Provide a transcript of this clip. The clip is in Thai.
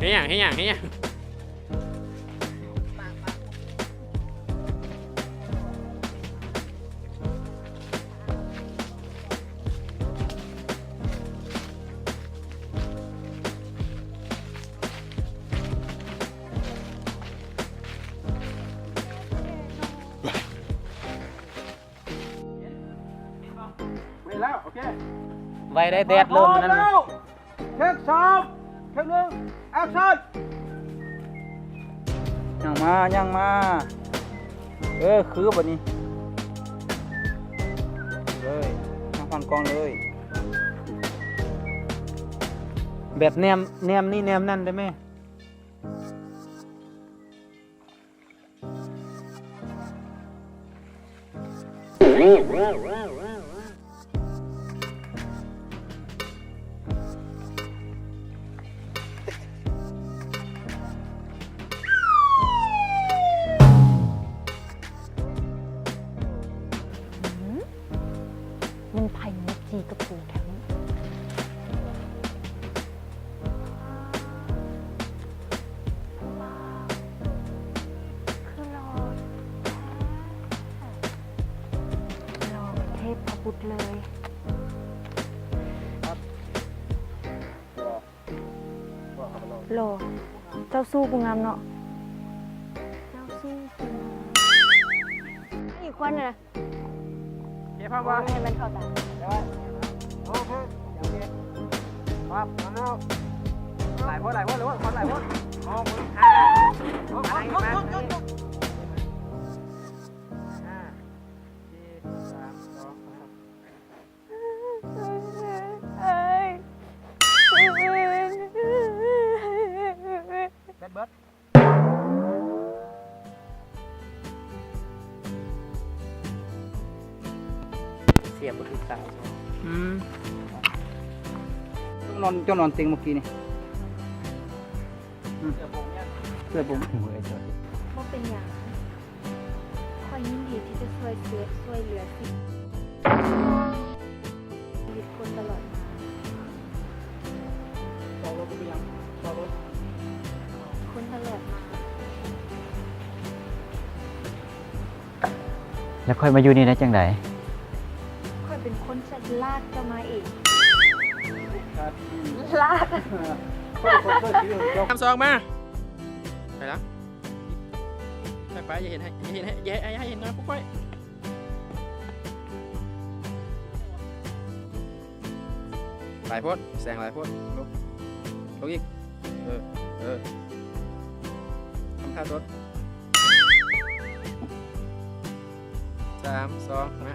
เฮียเฮียเฮียแล้วโอเคไว้ได้แดดเริ่มนั่นนะเทคสองเทคหนึ่งแอคชั่นยังมาคือแบบนี้เลยทางฟังกองเลยแบบแนมนี่แนมนั่นได้ไหมมันไผ่เม็ดจีกระปูแถวนี้คือรอเทพพระพุทธเลยโลเจ้าสู้กูงามเนาะเจ้าสู้กูงามอีกคนน่ะเก็บภาพว่าให้มันเข้าตาโอเคโอเคครับมาแล้วหลายคนหรือว่าคนหลายคนมองมืออะไรมา5 4 3 2 เบิร์ดเสียบทุกสาวเจ้านอนเตียงเมื่อกี้นี่เสื้อผมหัวไอ้จอยเพราะเป็นอย่างคอยยินดีที่จะช่วยเหลือชีวิตคนตลอดมาต่อรถไปยังต่อรถคนตลอดมา แล้วค่อยมาอยู่นี่ได้จังไดคอยเป็นคนจะลากเจ้ามาเองลากทำซองมาไปแล้วไปอย่าเห็นให้เห็นน้อยปุ๊บไปหลายพดแสงหลายพดลงอีกทำท่ารถ3 2มา